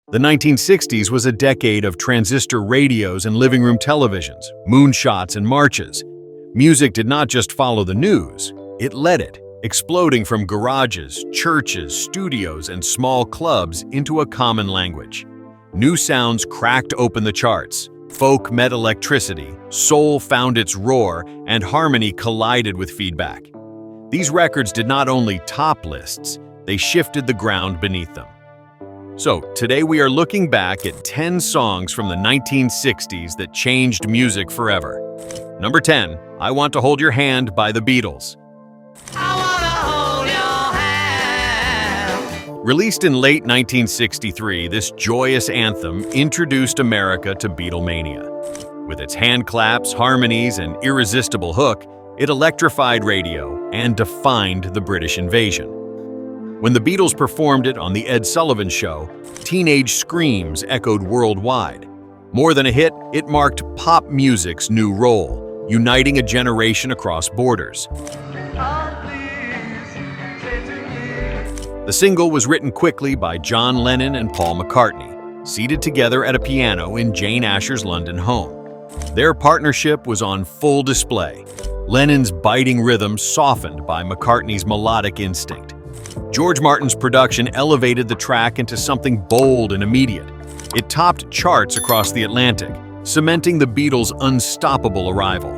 The 1960s was a decade of transistor radios and living room televisions, moonshots and marches. Music did not just follow the news, it led it, exploding from garages, churches, studios, and small clubs into a common language. New sounds cracked open the charts. Folk met electricity, soul found its roar, and harmony collided with feedback. These records did not only top lists, they shifted the ground beneath them. So, today we are looking back at 10 songs from the 1960s that changed music forever. Number 10, I Want to Hold Your Hand by the Beatles. Released in late 1963, this joyous anthem introduced America to Beatlemania. With its hand claps, harmonies, and irresistible hook, it electrified radio and defined the British invasion. When the Beatles performed it on The Ed Sullivan Show, teenage screams echoed worldwide. More than a hit, it marked pop music's new role, uniting a generation across borders. The single was written quickly by John Lennon and Paul McCartney, seated together at a piano in Jane Asher's London home. Their partnership was on full display, Lennon's biting rhythm softened by McCartney's melodic instinct. George Martin's production elevated the track into something bold and immediate. It topped charts across the Atlantic, cementing the Beatles' unstoppable arrival.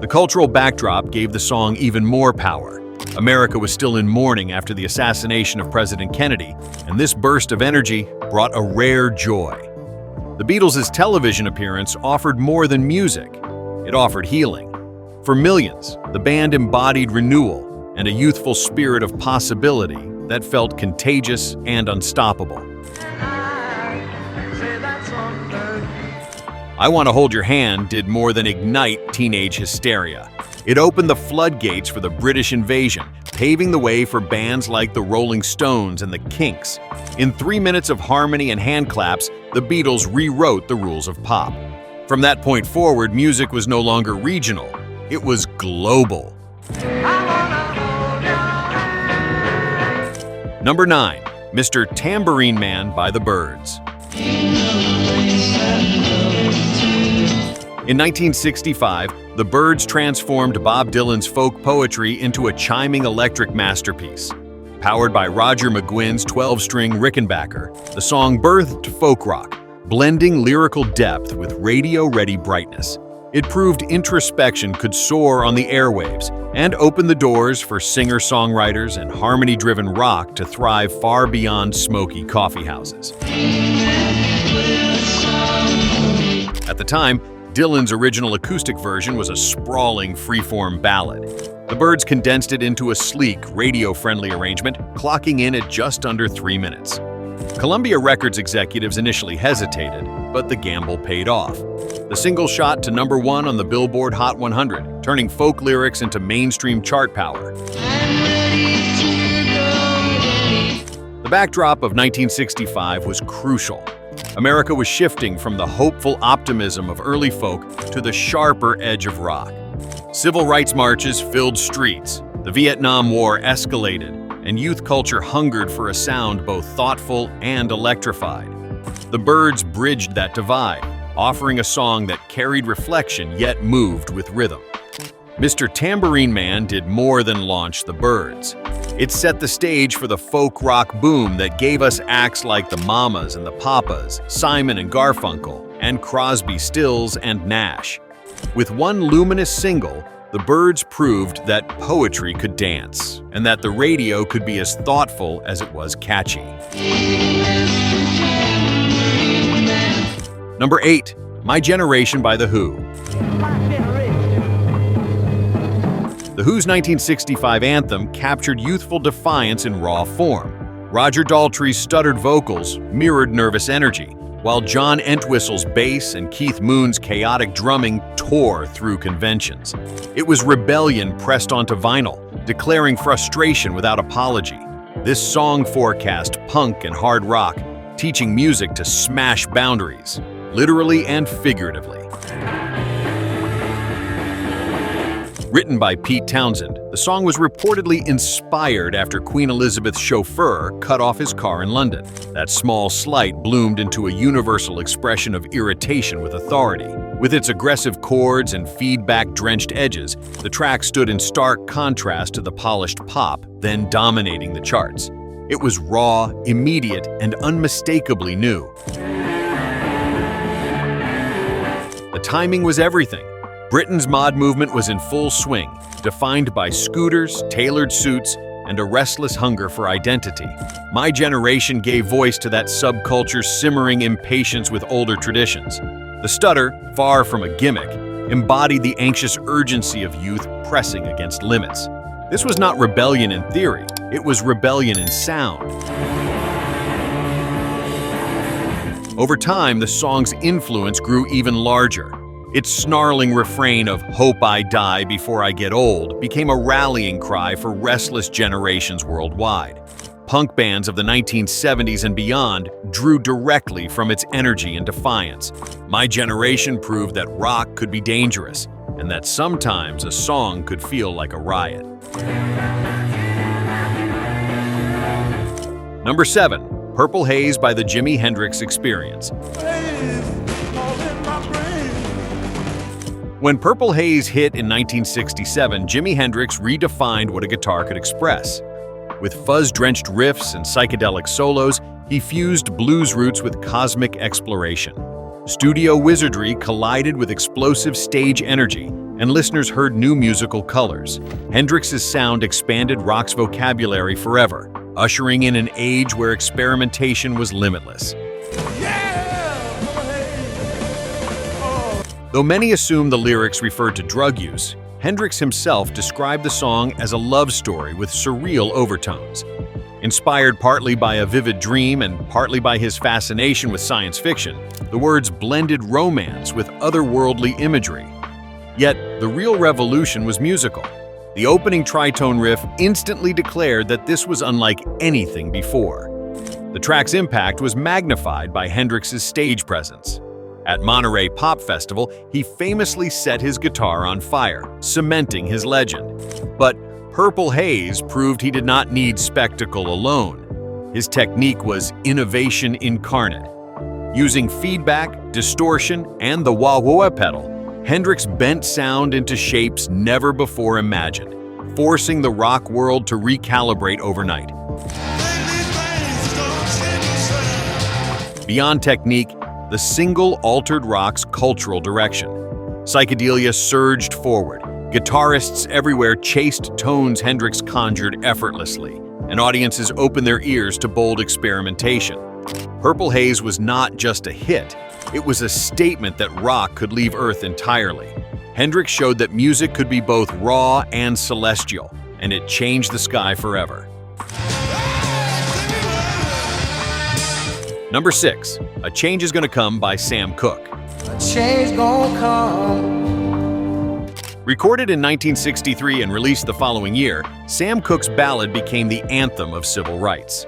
The cultural backdrop gave the song even more power. America was still in mourning after the assassination of President Kennedy, and this burst of energy brought a rare joy. The Beatles' television appearance offered more than music. It offered healing. For millions, the band embodied renewal and a youthful spirit of possibility that felt contagious and unstoppable. I Want to Hold Your Hand did more than ignite teenage hysteria. It opened the floodgates for the British invasion, paving the way for bands like the Rolling Stones and the Kinks. In 3 minutes of harmony and hand claps, the Beatles rewrote the rules of pop. From that point forward, music was no longer regional. It was global. Number 9, Mr. Tambourine Man by the Byrds. In 1965, the Byrds transformed Bob Dylan's folk poetry into a chiming electric masterpiece. Powered by Roger McGuinn's 12-string Rickenbacker, the song birthed folk rock, blending lyrical depth with radio-ready brightness. It proved introspection could soar on the airwaves and open the doors for singer-songwriters and harmony-driven rock to thrive far beyond smoky coffee houses. At the time, Dylan's original acoustic version was a sprawling, freeform ballad. The Byrds condensed it into a sleek, radio-friendly arrangement, clocking in at just under 3 minutes. Columbia Records executives initially hesitated, but the gamble paid off. The single shot to number 1 on the Billboard Hot 100, turning folk lyrics into mainstream chart power. The backdrop of 1965 was crucial. America was shifting from the hopeful optimism of early folk to the sharper edge of rock. Civil rights marches filled streets, the Vietnam War escalated, and youth culture hungered for a sound both thoughtful and electrified. The Byrds bridged that divide, offering a song that carried reflection yet moved with rhythm. Mr. Tambourine Man did more than launch the Byrds. It set the stage for the folk rock boom that gave us acts like the Mamas and the Papas, Simon and Garfunkel, and Crosby, Stills and Nash. With one luminous single, the Byrds proved that poetry could dance, and that the radio could be as thoughtful as it was catchy. Number 8, My Generation by The Who. The Who's 1965 anthem captured youthful defiance in raw form. Roger Daltrey's stuttered vocals mirrored nervous energy, while John Entwistle's bass and Keith Moon's chaotic drumming tore through conventions. It was rebellion pressed onto vinyl, declaring frustration without apology. This song forecast punk and hard rock, teaching music to smash boundaries, literally and figuratively. Written by Pete Townsend, the song was reportedly inspired after Queen Elizabeth's chauffeur cut off his car in London. That small slight bloomed into a universal expression of irritation with authority. With its aggressive chords and feedback-drenched edges, the track stood in stark contrast to the polished pop then dominating the charts. It was raw, immediate, and unmistakably new. The timing was everything. Britain's mod movement was in full swing, defined by scooters, tailored suits, and a restless hunger for identity. My generation gave voice to that subculture's simmering impatience with older traditions. The stutter, far from a gimmick, embodied the anxious urgency of youth pressing against limits. This was not rebellion in theory, it was rebellion in sound. Over time, the song's influence grew even larger. Its snarling refrain of "Hope I die before I get old" became a rallying cry for restless generations worldwide. Punk bands of the 1970s and beyond drew directly from its energy and defiance. My generation proved that rock could be dangerous, and that sometimes a song could feel like a riot. Number 7. Purple Haze by the Jimi Hendrix Experience. When Purple Haze hit in 1967, Jimi Hendrix redefined what a guitar could express. With fuzz-drenched riffs and psychedelic solos, he fused blues roots with cosmic exploration. Studio wizardry collided with explosive stage energy, and listeners heard new musical colors. Hendrix's sound expanded rock's vocabulary forever, ushering in an age where experimentation was limitless. Though many assume the lyrics referred to drug use, Hendrix himself described the song as a love story with surreal overtones. Inspired partly by a vivid dream and partly by his fascination with science fiction, the words blended romance with otherworldly imagery. Yet, the real revolution was musical. The opening tritone riff instantly declared that this was unlike anything before. The track's impact was magnified by Hendrix's stage presence. At Monterey Pop Festival, he famously set his guitar on fire, cementing his legend. But Purple Haze proved he did not need spectacle alone. His technique was innovation incarnate. Using feedback, distortion, and the wah-wah pedal, Hendrix bent sound into shapes never before imagined, forcing the rock world to recalibrate overnight. Beyond technique, the single altered rock's cultural direction. Psychedelia surged forward. Guitarists everywhere chased tones Hendrix conjured effortlessly, and audiences opened their ears to bold experimentation. Purple Haze was not just a hit, it was a statement that rock could leave Earth entirely. Hendrix showed that music could be both raw and celestial, and it changed the sky forever. Number 6. A Change Is Gonna Come by Sam Cooke. A change gonna come. Recorded in 1963 and released the following year, Sam Cooke's ballad became the anthem of civil rights.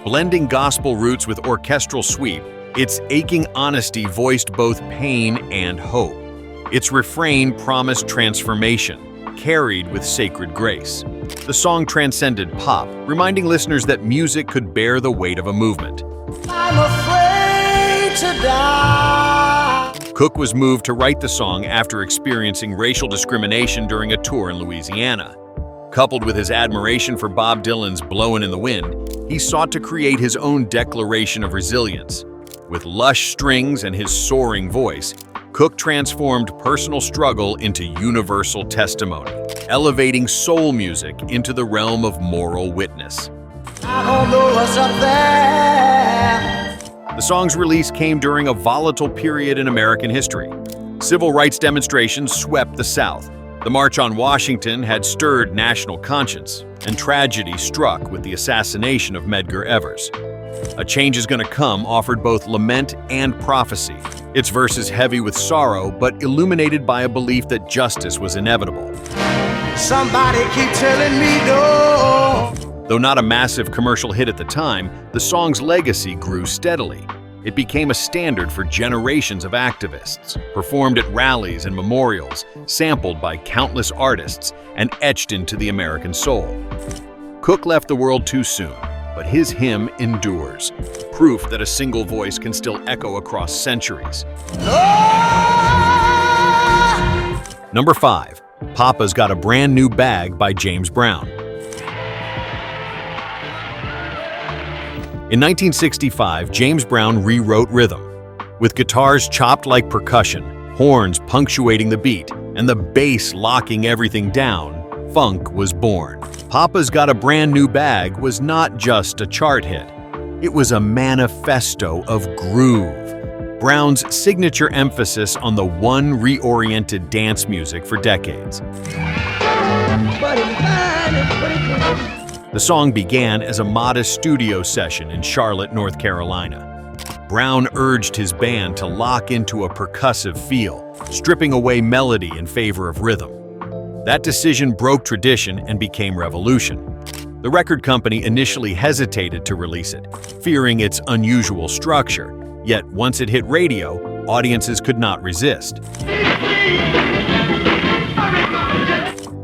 Blending gospel roots with orchestral sweep, its aching honesty voiced both pain and hope. Its refrain promised transformation, carried with sacred grace. The song transcended pop, reminding listeners that music could bear the weight of a movement. I'm afraid to die. Cooke was moved to write the song after experiencing racial discrimination during a tour in Louisiana. Coupled with his admiration for Bob Dylan's "Blowin' in the Wind," he sought to create his own declaration of resilience. With lush strings and his soaring voice, Cooke transformed personal struggle into universal testimony, elevating soul music into the realm of moral witness. I don't know what's up there. The song's release came during a volatile period in American history. Civil rights demonstrations swept the South. The March on Washington had stirred national conscience, and tragedy struck with the assassination of Medgar Evers. A Change Is Gonna Come offered both lament and prophecy. Its verses heavy with sorrow, but illuminated by a belief that justice was inevitable. Somebody keep telling me no. Though not a massive commercial hit at the time, the song's legacy grew steadily. It became a standard for generations of activists, performed at rallies and memorials, sampled by countless artists, and etched into the American soul. Cooke left the world too soon, but his hymn endures, proof that a single voice can still echo across centuries. Number 5. Papa's Got a Brand New Bag by James Brown. In 1965, James Brown rewrote rhythm. With guitars chopped like percussion, horns punctuating the beat, and the bass locking everything down, funk was born. Papa's Got a Brand New Bag was not just a chart hit. It was a manifesto of groove. Brown's signature emphasis on the one reoriented dance music for decades. The song began as a modest studio session in Charlotte, North Carolina. Brown urged his band to lock into a percussive feel, stripping away melody in favor of rhythm. That decision broke tradition and became revolution. The record company initially hesitated to release it, fearing its unusual structure. Yet once it hit radio, audiences could not resist.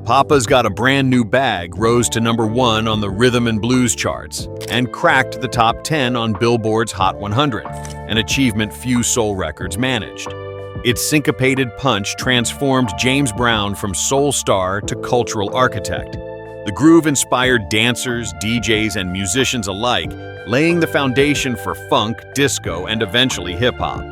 Papa's Got a Brand New Bag rose to number 1 on the rhythm and blues charts and cracked the top 10 on Billboard's Hot 100, an achievement few soul records managed. Its syncopated punch transformed James Brown from soul star to cultural architect. The groove inspired dancers, DJs, and musicians alike, laying the foundation for funk, disco, and eventually hip-hop.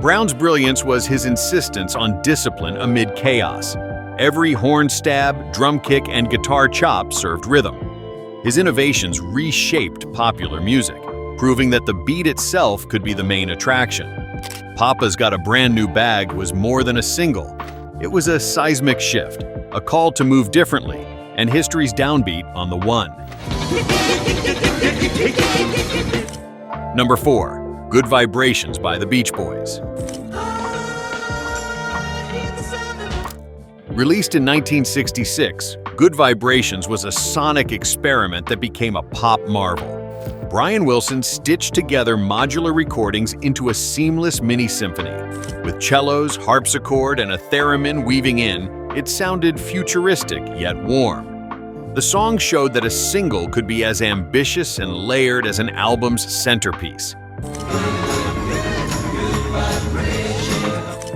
Brown's brilliance was his insistence on discipline amid chaos. Every horn stab, drum kick, and guitar chop served rhythm. His innovations reshaped popular music, proving that the beat itself could be the main attraction. Papa's Got a Brand New Bag was more than a single. It was a seismic shift, a call to move differently, and history's downbeat on the one. Number 4. Good Vibrations by the Beach Boys. Released in 1966, Good Vibrations was a sonic experiment that became a pop marvel. Brian Wilson stitched together modular recordings into a seamless mini-symphony. With cellos, harpsichord, and a theremin weaving in, it sounded futuristic yet warm. The song showed that a single could be as ambitious and layered as an album's centerpiece.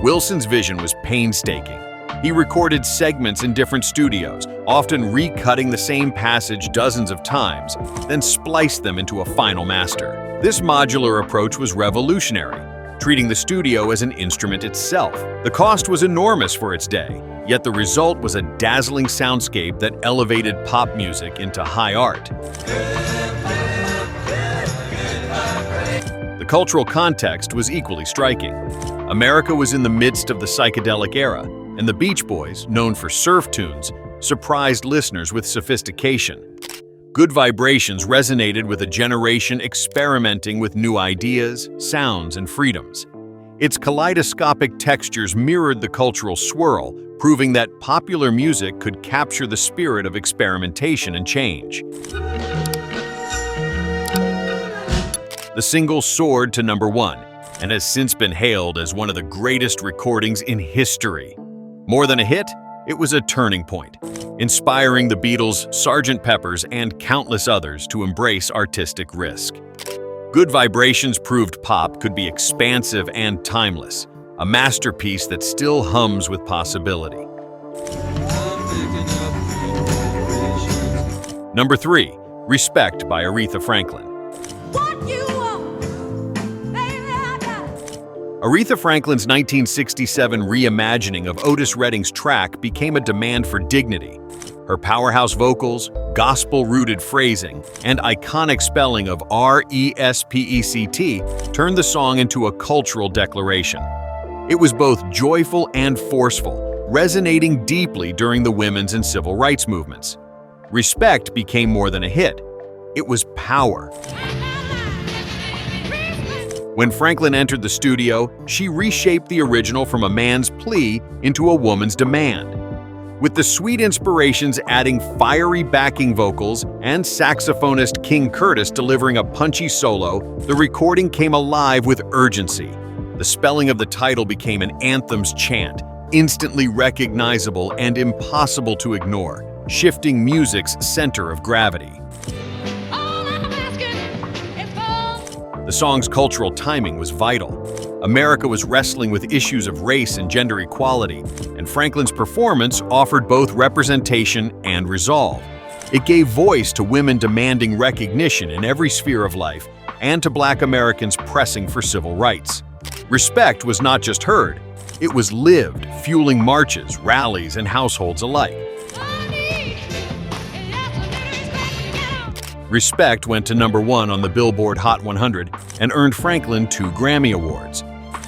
Wilson's vision was painstaking. He recorded segments in different studios, often recutting the same passage dozens of times, then spliced them into a final master. This modular approach was revolutionary, treating the studio as an instrument itself. The cost was enormous for its day, yet the result was a dazzling soundscape that elevated pop music into high art. The cultural context was equally striking. America was in the midst of the psychedelic era, and the Beach Boys, known for surf tunes, surprised listeners with sophistication. Good Vibrations resonated with a generation experimenting with new ideas, sounds, and freedoms. Its kaleidoscopic textures mirrored the cultural swirl, proving that popular music could capture the spirit of experimentation and change. The single soared to number 1, and has since been hailed as one of the greatest recordings in history. More than a hit, it was a turning point, inspiring the Beatles, Sgt. Pepper's, and countless others to embrace artistic risk. Good Vibrations proved pop could be expansive and timeless, a masterpiece that still hums with possibility. Number 3. Respect by Aretha Franklin. Aretha Franklin's 1967 reimagining of Otis Redding's track became a demand for dignity. Her powerhouse vocals, gospel-rooted phrasing, and iconic spelling of R-E-S-P-E-C-T turned the song into a cultural declaration. It was both joyful and forceful, resonating deeply during the women's and civil rights movements. Respect became more than a hit. It was power. When Franklin entered the studio, she reshaped the original from a man's plea into a woman's demand. with the sweet inspirations adding fiery backing vocals and saxophonist King Curtis delivering a punchy solo. The recording came alive with urgency. The spelling of the title became an Anthem's chant, instantly recognizable and impossible to ignore, shifting music's center of gravity. The song's cultural timing was vital. America was wrestling with issues of race and gender equality, and Franklin's performance offered both representation and resolve. It gave voice to women demanding recognition in every sphere of life, and to Black Americans pressing for civil rights. Respect was not just heard, it was lived, fueling marches, rallies, and households alike. Respect went to #1 on the Billboard Hot 100 and earned Franklin 2 Grammy Awards.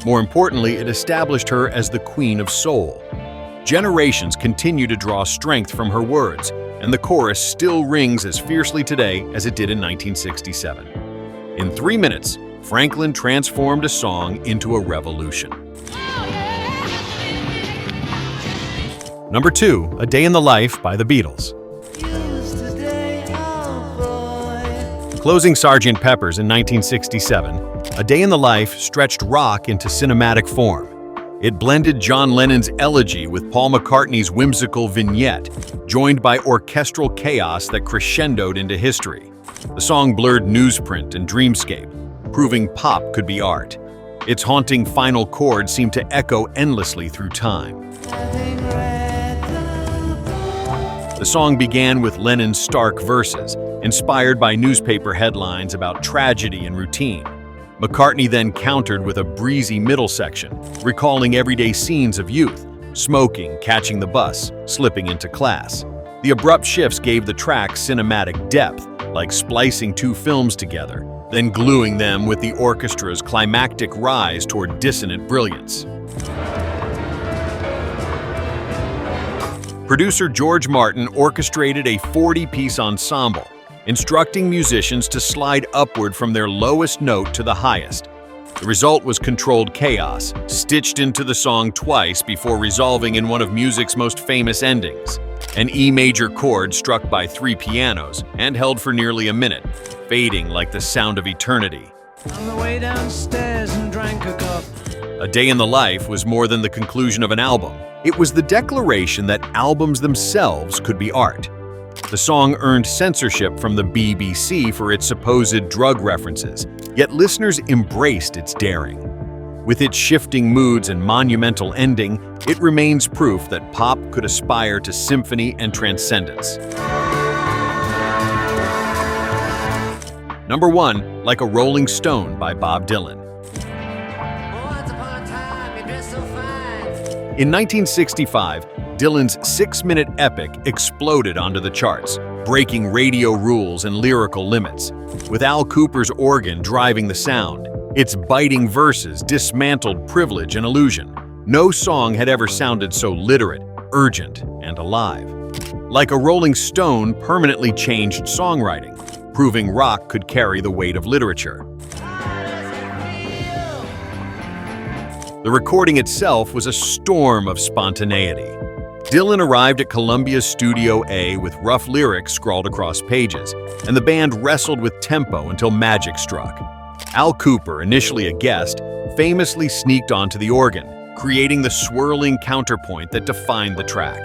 More importantly, it established her as the Queen of Soul. Generations continue to draw strength from her words, and the chorus still rings as fiercely today as it did in 1967. In 3 minutes, Franklin transformed a song into a revolution. Number 2, A Day in the Life by the Beatles. Closing Sgt. Pepper's in 1967, A Day in the Life stretched rock into cinematic form. It blended John Lennon's elegy with Paul McCartney's whimsical vignette, joined by orchestral chaos that crescendoed into history. The song blurred newsprint and dreamscape, proving pop could be art. Its haunting final chord seemed to echo endlessly through time. The song began with Lennon's stark verses, inspired by newspaper headlines about tragedy and routine. McCartney then countered with a breezy middle section, recalling everyday scenes of youth, smoking, catching the bus, slipping into class. The abrupt shifts gave the track cinematic depth, like splicing 2 films together, then gluing them with the orchestra's climactic rise toward dissonant brilliance. Producer George Martin orchestrated a 40-piece ensemble, instructing musicians to slide upward from their lowest note to the highest. The result was controlled chaos, stitched into the song twice before resolving in one of music's most famous endings, an E major chord struck by 3 pianos and held for nearly a minute, fading like the sound of eternity. On the way downstairs and drank a cup. A Day in the Life was more than the conclusion of an album. It was the declaration that albums themselves could be art. The song earned censorship from the BBC for its supposed drug references, yet listeners embraced its daring. With its shifting moods and monumental ending, it remains proof that pop could aspire to symphony and transcendence. Number 1, Like a Rolling Stone by Bob Dylan. In 1965, Dylan's 6-minute epic exploded onto the charts, breaking radio rules and lyrical limits. With Al Kooper's organ driving the sound, its biting verses dismantled privilege and illusion. No song had ever sounded so literate, urgent, and alive. Like a Rolling Stone permanently changed songwriting, proving rock could carry the weight of literature. The recording itself was a storm of spontaneity. Dylan arrived at Columbia's Studio A with rough lyrics scrawled across pages, and the band wrestled with tempo until magic struck. Al Kooper, initially a guest, famously sneaked onto the organ, creating the swirling counterpoint that defined the track.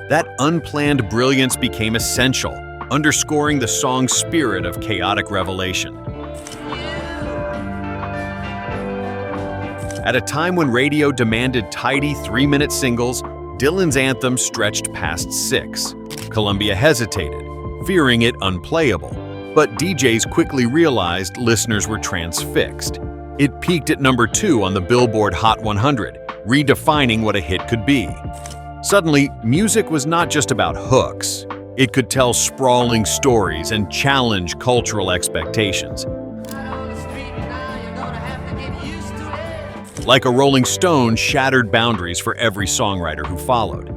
That unplanned brilliance became essential, underscoring the song's spirit of chaotic revelation. At a time when radio demanded tidy 3-minute singles, Dylan's anthem stretched past 6. Columbia hesitated, fearing it unplayable, but DJs quickly realized listeners were transfixed. It peaked at number 2 on the Billboard Hot 100, redefining what a hit could be. Suddenly, music was not just about hooks. It could tell sprawling stories and challenge cultural expectations. Like a Rolling Stone shattered boundaries for every songwriter who followed.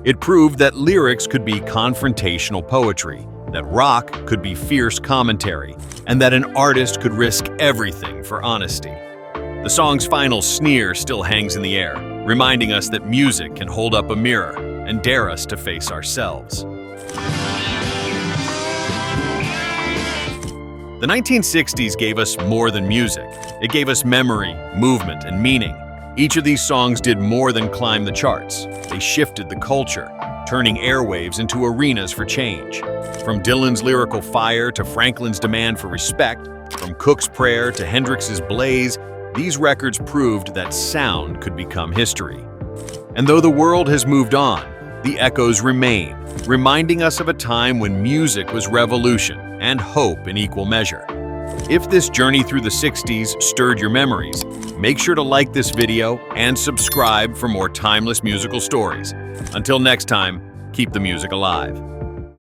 It proved that lyrics could be confrontational poetry, that rock could be fierce commentary, and that an artist could risk everything for honesty. The song's final sneer still hangs in the air, reminding us that music can hold up a mirror, and dare us to face ourselves. The 1960s gave us more than music. It gave us memory, movement, and meaning. Each of these songs did more than climb the charts. They shifted the culture, turning airwaves into arenas for change. From Dylan's lyrical fire to Franklin's demand for respect, from Cook's prayer to Hendrix's blaze, these records proved that sound could become history. And though the world has moved on, the echoes remain, reminding us of a time when music was revolution and hope in equal measure. If this journey through the 60s stirred your memories, make sure to like this video and subscribe for more timeless musical stories. Until next time, keep the music alive.